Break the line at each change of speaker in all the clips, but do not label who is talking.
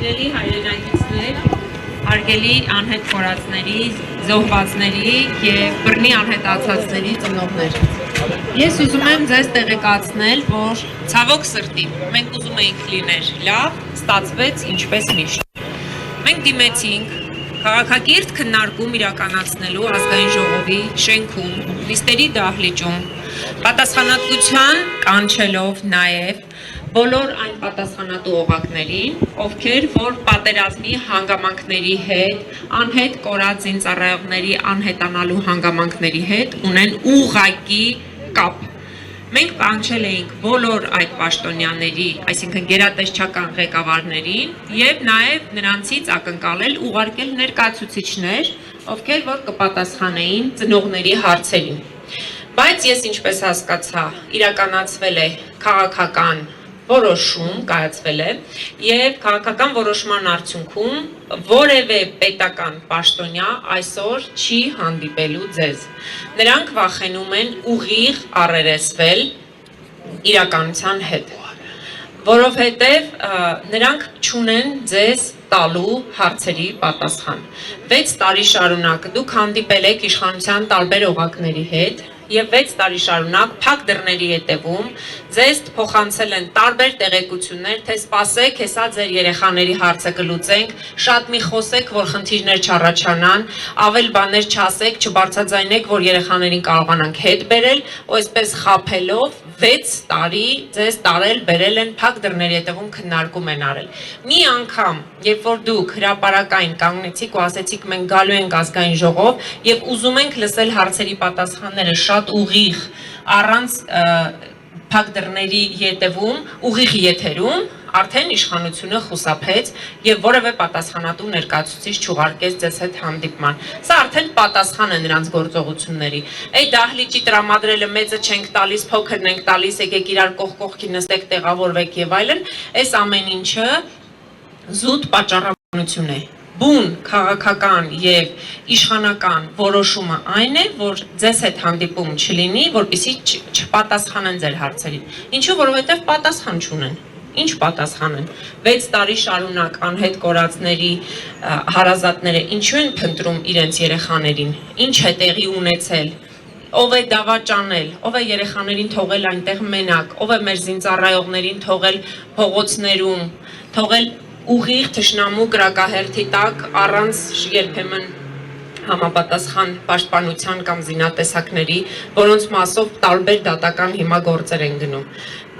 Սիրելի հայրենակիցներ, հարգելի անհետ կորածների, զոհվածների և բռնի անհետացածների ծնողներ։ Ես ուզում եմ ձեզ տեղեկացնել, որ ցավոք սրտի, մենք ուզում էինք լիներ լավ, ստացվեց ինչպես միշտ։ Մենք դիմեցինք քաղաքակիրթ քննարկում իրականացնելու ազգային ժողովի շենքում, նիստերի դահլիճում, պատասխանատվության կանչելով նաև բոլոր այն պատասխանատու օղակներին, ովքեր որ պատերազմի հանգամանքների հետ, անհետ կորած զինծառայողների անհետանալու հանգամանքների հետ ունեն ուղղակի կապ։ Մենք կանչել էինք բոլոր այդ պաշտոնյաների, այսինքն գերատեսչական ղեկավարներին եւ նաեւ նրանցից ակնկալել ուղարկել ներկայացուցիչներ, ովքեր որ կպատասխանեին ծնողների հարցերին։ Բայց ես ինչպես հասկացա, իրականացվել է քաղաքական որոշում կայացվել է եւ քաղաքական որոշման արդյունքում որևէ պետական պաշտոնյա այսօր չի հանդիպելու ձեզ։ Նրանք վախենում են ուղիղ առերեսվել իրականության հետ, որովհետեւ նրանք չունեն ձեզ տալու հարցերի պատասխան։ 6 տարի շարունակ դուք հանդիպել եք իշխանության տարբեր օղակների հետ եւ 6 տարի շարունակ փակ դռների ետևում ձեզ փոխանցել են տարբեր տեղեկություններ, թե սպասեք, հեսա ձեր երեխաների հարցը կլուծենք, շատ մի խոսեք, որ խնդիրներ չառաջանան, ավել բաներ չասեք, չբարձրաձայնեք, որ երեխաներին կարողանանք հետ բերել, ու այսպես խաբելով 6 տարի ձեզ տարել բերել են փակ դռների ետևում քննարկում են արել։ Մի անգամ, երբ որ դուք հրապարակային կանգնեցիք ու ասեցիք մենք գալու ենք ազգային ժողով եւ ուզում ենք լսել հարցերի պատասխանները շատ ուղիղ, առանց փակ դռների ետևում, ուղիղ եթերում, արդեն իշխանությունը խուսափեց եւ որևէ պատասխանատու ներկայացուցիչ չուղարկեց ձեզ հետ հանդիպման։ Սա արդեն պատասխան է նրանց գործողությունների։ Այդ դահլիճի տրամադրելը մեծը չենք տալիս, փոքրն ենք տալիս, եկեք իրար կողք կողքի նստեք, տեղավորվեք եւ այլն, այս ամեն ինչը զուտ պատճառաբանություն է։ Բուն քաղաքական եւ իշխանական որոշումը այն է, որ ձեզ հետ հանդիպում չլինի, որպեսզի չպատասխանեն ձեր հարցերին։ Ինչու, որովհետեւ պատասխան չունեն։ Ինչ պատասխան են։ 6 տարի շարունակ անհետ կորածների հարազատները ինչու են փնտրում իրենց երեխաներին, ինչ է տեղի ունեցել, ով է դավաճանել, ով է երեխաներին թողել այնտեղ մենակ, ով է մեր զինծառայողներին թողել փողոցներում, թողել ուղիղ թշնամու կրակահերթի տակ առանց երբեմն համապատասխան պաշտպանության կամ զինատեսակների, որոնց մասով տարբեր դատական հիմա գործեր են գնում։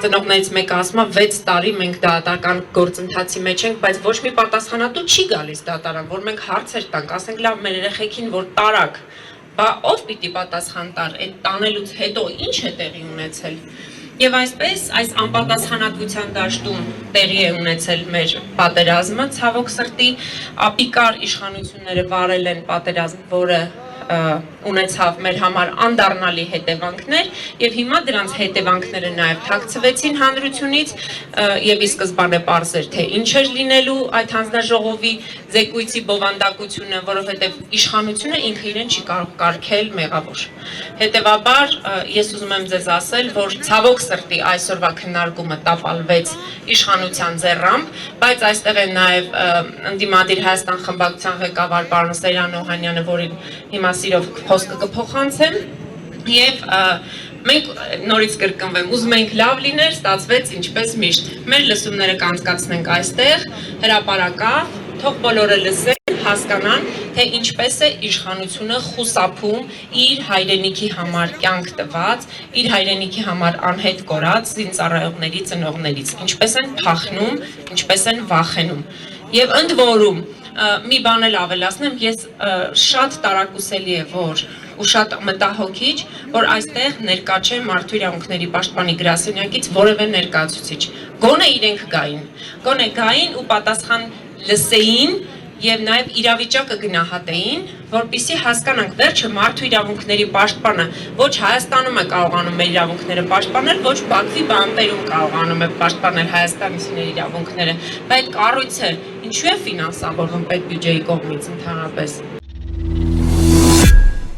Ծնողներից մեկը ասում է 6 տարի մենք դատական գործընթացի մեջ ենք, բայց ոչ մի պատասխանատու չի գալիս դատարան, որ մենք հարցեր տանք, ասենք լավ մեր երեխեքին որ տարակ, բա ով պիտի պատասխան տար, այդ տանելուց հետո ինչ է տեղի ունեցել։ Եվ այսպես այս անպատասխանատվության դաշտում տեղի է ունեցել մեր պատերազմը, ցավոք սրտի ապիկար իշխանությունները վարել են պատերազմ, որը ունեցավ մեր համար անդառնալի հետևանքներ եւ հիմա դրանց հետևանքները նաեւ թաքցվեցին հանրությունից եւ ի սկզբանե պարզ էր թե ինչ էր լինելու այդ հանձնաժողովի զեկույցի բովանդակությունը, որովհետեւ իշխանությունը ինքը իրեն չի կարող կարգել մեղավոր։ Հետևաբար ես ուզում եմ ձեզ ասել, որ ցավոք սրտի այսօրվա քննարկումը տապալվեց իշխանության ձեռամբ, բայց այստեղ է նաեւ ընդդիմադիր Հայաստան խմբակցության ղեկավար պարոն Սեյրան Օհանյանը, որին հիմա սիրով խոսքը կփոխանցեմ եւ մենք նորից կրկնվեմ, ուզում ենք լավ լիներ, ստացվեց ինչպես միշտ։ Մեր լսումները կանցկացնենք այստեղ, հրապարակավ, թող բոլորը լսեն, հասկանան, թե ինչպես է իշխանությունը խուսափում իր հայրենիքի համար կյանք տված, իր հայրենիքի համար անհետ կորած զինծառայողների ծնողներից, ինչպես են փախնում, ինչպես են վախենում։ Եվ ընդ որում մի բան էլ ավելացնեմ, ես շատ տարակուսելի է, որ ու շատ մտահոգիչ, որ այստեղ ներկա չէ մարդու իրավունքների պաշտպանի գրասենյակից որևէ ներկայացուցիչ։ Գոնե իրենք գային ու պատասխան լսեին եւ նաեւ իրավիճակը գնահատեին, որպեսզի հասկանանք վերջը մարդու իրավունքների պաշտպանը ոչ Հայաստանում է կարողանում մեր իրավունքները պաշտպանել, ոչ Բաքվի բանտերում կարողանում է պաշտպանել հայաստանցիների իրավունքները, բայց կառույցը ինչու է ֆինանսավորվում պետբյուջեի կողմից ընդհանրապես։